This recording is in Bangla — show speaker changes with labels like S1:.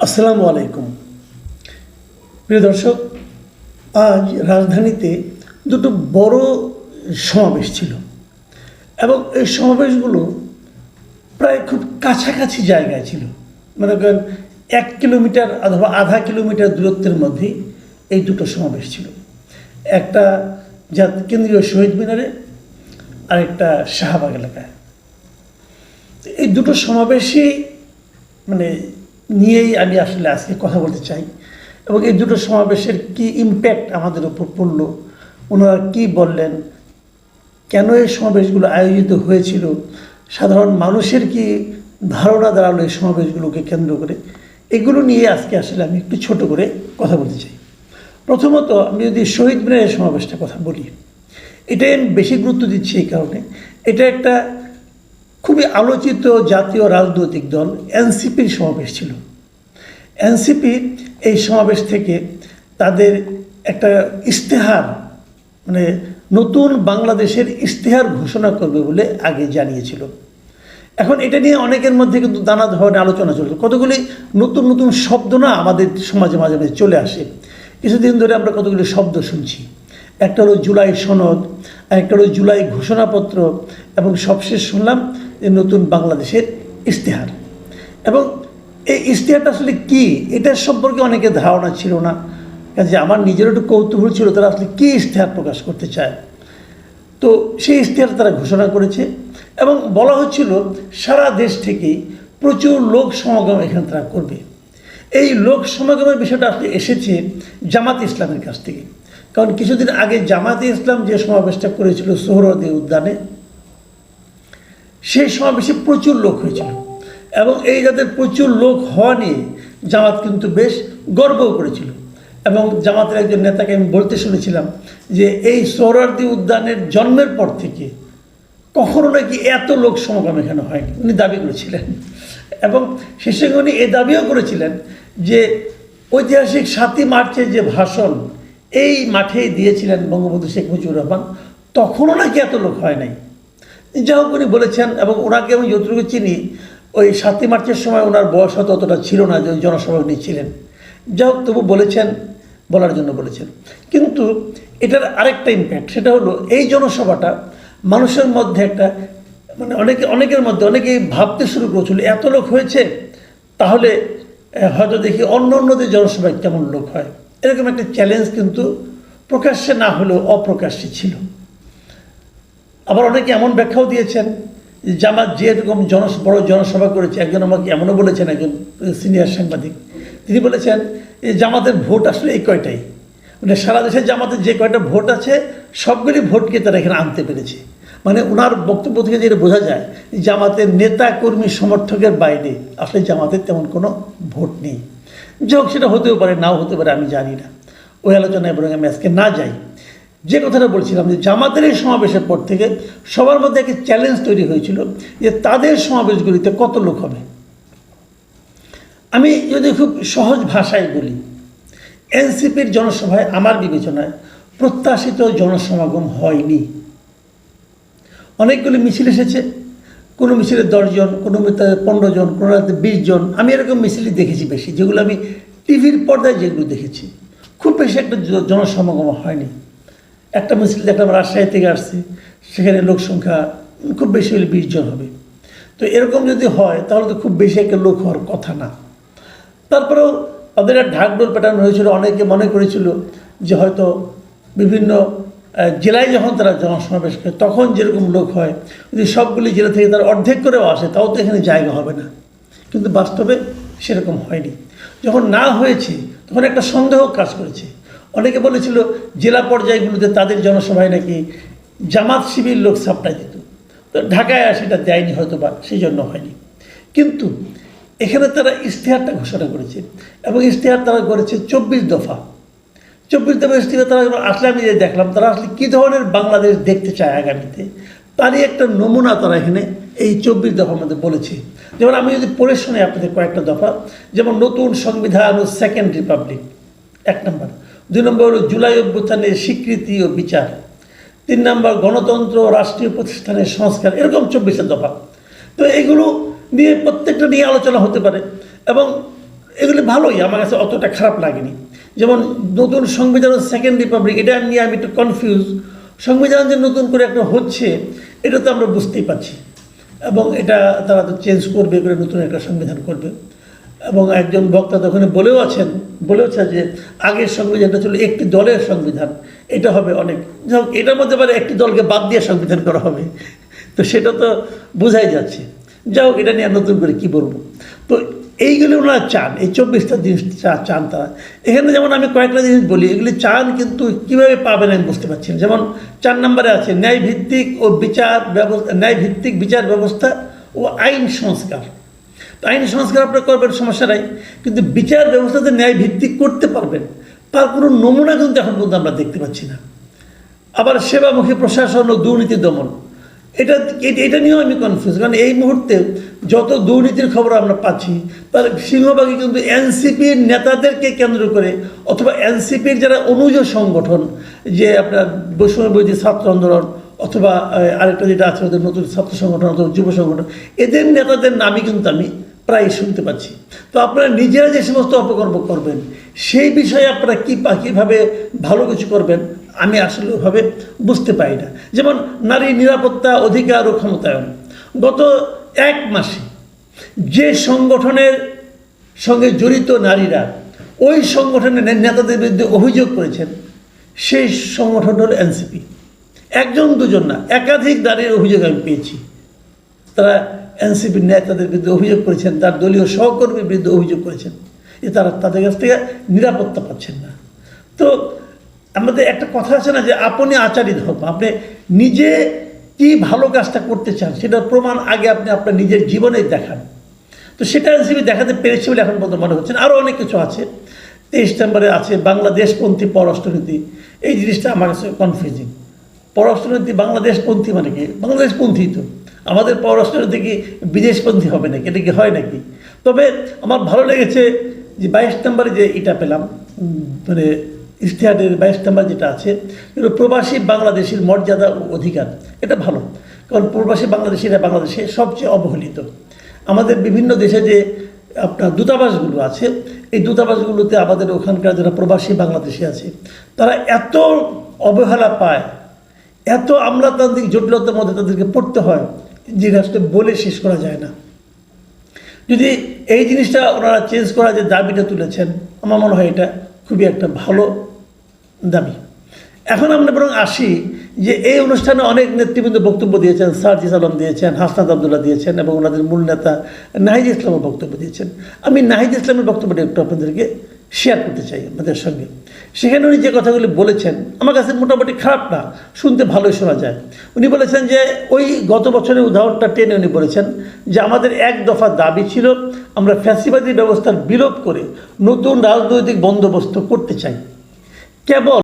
S1: আসসালামু আলাইকুম। প্রিয় দর্শক, আজ রাজধানীতে দুটো বড় সমাবেশ ছিল এবং এই সমাবেশগুলো প্রায় খুব কাছাকাছি জায়গায় ছিল। মনে করেন 1 কিলোমিটার অথবা আধা কিলোমিটার দূরত্বের মধ্যেই এই দুটো সমাবেশ ছিল। একটা কেন্দ্রীয় শহীদ মিনারে আর একটা শাহবাগ এলাকায়। এই দুটো সমাবেশই নিয়েই আমি আসলে আজকে কথা বলতে চাই এবং এই দুটো সমাবেশের কি ইম্প্যাক্ট আমাদের উপর পড়ল, ওনারা কি বললেন, কেন এই সমাবেশগুলো আয়োজিত হয়েছিল, সাধারণ মানুষের কি ধারণা দাঁড়ালো এই সমাবেশগুলোকে কেন্দ্র করে, এগুলো নিয়ে আজকে আসলে আমি একটু ছোট করে কথা বলতে চাই। প্রথমত আমি যদি শহীদ মিনারের সমাবেশটা কথা বলি, এটাই আমি বেশি গুরুত্ব দিচ্ছি এই কারণে, এটা একটা খুবই আলোচিত জাতীয় রাজনৈতিক দল এনসিপির সমাবেশ ছিল। এনসিপি এই সমাবেশ থেকে তাদের একটা ইশতেহার নতুন বাংলাদেশের ইশতেহার ঘোষণা করবে বলে আগে জানিয়েছিল। এখন এটা নিয়ে অনেকের মধ্যে কিন্তু নানা ধরনের আলোচনা চলছে। কতগুলি নতুন নতুন শব্দ না আমাদের সমাজে মাঝে মাঝে চলে আসে। কিছুদিন ধরে আমরা কতগুলি শব্দ শুনছি। একটা হলো জুলাই সনদ, আর একটা হলো জুলাই ঘোষণাপত্র, এবং সবশেষ শুনলাম যে নতুন বাংলাদেশের ইশতেহার। এবং এই ইশতেহারটা আসলে কী, এটার সম্পর্কে অনেকের ধারণা ছিল না। কাজে আমার নিজেরও একটু কৌতূহল ছিল তারা আসলে কী ইশতেহার প্রকাশ করতে চায়। তো সেই ইশতেহার তারা ঘোষণা করেছে এবং বলা হচ্ছিল সারা দেশ থেকেই প্রচুর লোক সমাগম এখানে তারা করবে। এই লোক সমাগমের বিষয়টা আসলে এসেছে জামাত ইসলামের কাছ থেকে। কারণ কিছুদিন আগে জামাতে ইসলাম যে সমাবেশটা করেছিল সোহরাওয়ার্দী উদ্যানে, সেই সমাবেশে প্রচুর লোক হয়েছিল এবং এই যাদের প্রচুর লোক হওয়া নিয়ে জামাত কিন্তু বেশ গর্বও করেছিল। এবং জামাতের একজন নেতাকে আমি বলতে শুনেছিলাম যে এই সোহরাওয়ার্দী উদ্যানের জন্মের পর থেকে কখনো নাকি এত লোক সমাগম এখানে হয়নি, উনি দাবি করেছিলেন। এবং সেই সঙ্গে উনি এ দাবিও করেছিলেন যে ঐতিহাসিক 7ই মার্চের যে ভাষণ এই মাঠেই দিয়েছিলেন বঙ্গবন্ধু শেখ মুজিবুর রহমান, তখনও নাকি এত লোক হয় নাই। যা হোক উনি বলেছেন, এবং ওনাকে আমি যতটুকু চিনি ওই 7ই মার্চের সময় ওনার বয়স হয়তো অতটা ছিল না যে ওই জনসভা উনি ছিলেন। যা হোক তবু বলেছেন, বলার জন্য বলেছেন। কিন্তু এটার আরেকটা ইম্প্যাক্ট, সেটা হলো এই জনসভাটা মানুষের মধ্যে একটা অনেকের মধ্যে অনেকেই ভাবতে শুরু করেছিল এত লোক হয়েছে, তাহলে হয়তো দেখি অন্য অন্যদের জনসভায় কেমন লোক হয়। এরকম একটা চ্যালেঞ্জ কিন্তু প্রকাশ্যে না হলেও অপ্রকাশ্যে ছিল। আবার অনেকে এমন ব্যাখ্যাও দিয়েছেন যে জামাত যেরকম বড় জনসভা করেছে, একজন আমাকে এমনও বলেছেন, একজন সিনিয়র সাংবাদিক, তিনি বলেছেন যে জামাতের ভোট আসলে এই কয়টাই, সারা দেশে জামাতের যে কয়টা ভোট আছে সবগুলি ভোটকে তারা এখানে আনতে পেরেছে। ওনার বক্তব্য থেকে যেটা বোঝা যায় জামাতের নেতা কর্মী সমর্থকের বাইরে আসলে জামাতের তেমন কোনো ভোট নেই। যাই হোক, সেটা হতেও পারে, নাও হতে পারে, আমি জানি না, ওই আলোচনায় বরং আমি আজকে না যাই। যে কথাটা বলছিলাম যে জামাতের এই সমাবেশের পর থেকে সবার মধ্যে একটা চ্যালেঞ্জ তৈরি হয়েছিল যে তাদের সমাবেশগুলিতে কত লোক হবে। আমি যদি খুব সহজ ভাষায় বলি, এনসিপির জনসভায় আমার বিবেচনায় প্রত্যাশিত জনসমাগম হয়নি। অনেকগুলি মিছিল এসেছে, কোনো মিছিলে 10 জন, কোনো মিছিলে 15 জন, কোনো রাতে 20 জন। আমি এরকম মিছিলই দেখেছি বেশি, যেগুলো আমি টিভির পর্দায় যেগুলো দেখেছি। খুব বেশি একটা জনসমাগম হয়নি। একটা মিছিল দেখলাম রাজশাহী থেকে আসছে, সেখানে লোক সংখ্যা খুব বেশি হলে 20 জন হবে। তো এরকম যদি হয় তাহলে তো খুব বেশি একটা লোক হওয়ার কথা না। তারপরেও তাদের ঢাকঢোল প্যাটার্ন হয়েছিল। অনেকে মনে করেছিল যে হয়তো বিভিন্ন জেলায় যখন তারা জনসমাবেশ করে তখন যেরকম লোক হয়, যদি সবগুলি জেলা থেকে তারা অর্ধেক করেও আসে তাও তো এখানে জায়গা হবে না। কিন্তু বাস্তবে সেরকম হয়নি। যখন না হয়েছে তখন একটা সন্দেহ কাজ করেছে। অনেকে বলেছিল জেলা পর্যায়গুলোতে তাদের জনসভায় নাকি জামাত শিবির লোক সাপ্লাই দিত, তো ঢাকায় সেটা দেয়নি হয়তো বা সেই জন্য হয়নি। কিন্তু এখানে তারা ইশতেহারটা ঘোষণা করেছে এবং ইশতেহার তারা করেছে 24 দফা। 24 দফা ইশতেহার তারা আসলে আমি দেখলাম তারা আসলে কী ধরনের বাংলাদেশ দেখতে চায় আগামীতে, তারই একটা নমুনা তারা এখানে এই 24 দফার মধ্যে বলেছে। যেমন আমি যদি পড়ে শুনে আপনাদের কয়েকটা দফা, যেমন নতুন সংবিধান ও সেকেন্ড রিপাবলিক 1 নম্বর, 2 নম্বর হলো জুলাই অভ্যুত্থানের স্বীকৃতি ও বিচার, 3 নম্বর গণতন্ত্র ও রাষ্ট্রীয় প্রতিষ্ঠানের সংস্কার, এরকম 24 দফা। তো এগুলো নিয়ে প্রত্যেকটা নিয়ে আলোচনা হতে পারে এবং এগুলি ভালোই, আমার কাছে অতটা খারাপ লাগেনি। যেমন নতুন সংবিধান সেকেন্ড রিপাবলিক, এটা নিয়ে আমি একটু কনফিউজ। সংবিধান যে নতুন করে একটা হচ্ছে এটা তো আমরা বুঝতেই পারছি, এবং এটা তারা তো চেঞ্জ করবে করে নতুন একটা সংবিধান করবে। এবং একজন বক্তা তো ওখানে বলেওছে যে আগের সংবিধানটা ছিল একটি দলের সংবিধান, এটা হবে অনেক, যাই হোক এটার মধ্যে আবার একটি দলকে বাদ দিয়ে সংবিধান করা হবে, তো সেটা তো বোঝাই যাচ্ছে। যাই হোক এটা নিয়ে নতুন করে কী বলবো। তো এইগুলি ওনারা চান, এই 24টা জিনিস চান তারা। এখানে যেমন আমি কয়েকটা জিনিস বলি, এগুলি চান, কিন্তু কীভাবে পাবেন আমি বুঝতে পারছি না। যেমন 4 নম্বরে আছে ন্যায়ভিত্তিক বিচার ব্যবস্থা ও আইন সংস্কার। তো আইন সংস্কার আপনারা করবেন, সমস্যা নাই, কিন্তু বিচার ব্যবস্থাতে ন্যায়ভিত্তিক করতে পারবেন তার কোনো নমুনা কিন্তু এখন পর্যন্ত আমরা দেখতে পাচ্ছি না। আবার সেবামুখী প্রশাসন ও দুর্নীতি দমন, এটা নিয়েও আমি কনফিউজ, কারণ এই মুহূর্তে যত দুর্নীতির খবর আমরা পাচ্ছি তার সিংহভাগই কিন্তু এনসিপির নেতাদেরকে কেন্দ্র করে, অথবা এনসিপির যারা অনুজ সংগঠন, যে আপনার বৈষম্য বিরোধী ছাত্র আন্দোলন, অথবা আরেকটা যেটা আছে ওদের নতুন ছাত্র সংগঠন অথবা যুব সংগঠন, এদের নেতাদের নামই কিন্তু আমি প্রায় শুনতে পাচ্ছি। তো আপনারা নিজেরা যে সমস্ত অপকর্ম করবেন সেই বিষয়ে আপনারা কীভাবে ভালো কিছু করবেন আমি আসলে ওভাবে বুঝতে পারি না। যেমন নারী নিরাপত্তা, অধিকার ও ক্ষমতায়ন, গত 1 মাসে যে সংগঠনের সঙ্গে জড়িত নারীরা ওই সংগঠনের নেতাদের বিরুদ্ধে অভিযোগ করেছেন, সেই সংগঠন হল এনসিপি। 1-2 না, একাধিক নারীর অভিযোগ আমি পেয়েছি। তারা এনসিপির নেতাদের বিরুদ্ধে অভিযোগ করেছেন, তার দলীয় সহকর্মীর বিরুদ্ধে অভিযোগ করেছেন যে তারা তাদের কাছ থেকে নিরাপত্তা পাচ্ছেন না। তো আমাদের একটা কথা আছে না যে আপনি আচারী ধর্ম, আপনি নিজে কি ভালো কাজটা করতে চান সেটার প্রমাণ আগে আপনি আপনার নিজের জীবনে দেখান। তো সেটা এনসিপি দেখাতে পেরেছে বলে এখন পর্যন্ত মনে হচ্ছে। আরও অনেক কিছু আছে। 23 নম্বরে আছে বাংলাদেশপন্থী পররাষ্ট্রনীতি। এই জিনিসটা আমার কাছে কনফিউজিং। পররাষ্ট্রনীতি বাংলাদেশপন্থী মানে কি? বাংলাদেশপন্থী তো, আমাদের পররাষ্ট্রনীতি কি বিদেশপন্থী হবে নাকি? এটা কি হয় নাকি? তবে আমার ভালো লেগেছে যে 22 নম্বরে যে এটা পেলাম, মানে ইশতেহারের 22 নম্বর যেটা আছে, প্রবাসী বাংলাদেশের মর্যাদা ও অধিকার। এটা ভালো, কারণ প্রবাসী বাংলাদেশিরা বাংলাদেশে সবচেয়ে অবহেলিত। আমাদের বিভিন্ন দেশে যে আপনার দূতাবাসগুলো আছে, এই দূতাবাসগুলোতে আমাদের ওখানকার যারা প্রবাসী বাংলাদেশি আছে তারা এত অবহেলা পায়, এত আমলাতান্ত্রিক জটিলতার মধ্যে তাদেরকে পড়তে হয়, যে আসলে বলে শেষ করা যায় না। যদি এই জিনিসটা ওনারা চেঞ্জ করা যে দাবিটা তুলেছেন, আমার মনে হয় এটা খুবই একটা ভালো দাবি। এখন আমরা বরং আসি যে এই অনুষ্ঠানে অনেক নেতৃবৃন্দ বক্তব্য দিয়েছেন। সার্জিস আলম দিয়েছেন, হাসনাত আবদুল্লাহ দিয়েছেন, এবং ওনাদের মূল নেতা নাহিদ ইসলামও বক্তব্য দিয়েছেন। আমি নাহিদ ইসলামের বক্তব্যটা একটু আপনাদেরকে শেয়ার করতে চাই আপনাদের সঙ্গে। সেখানে উনি যে কথাগুলি বলেছেন আমার কাছে মোটামুটি খারাপ না, শুনতে ভালোই শোনা যায়। উনি বলেছেন যে ওই গত বছরের উদাহরণটা টেনে উনি বলেছেন যে আমাদের 1 দফা দাবি ছিল, আমরা ফ্যাসিবাদী ব্যবস্থার বিলোপ করে নতুন রাজনৈতিক বন্দোবস্ত করতে চাই। কেবল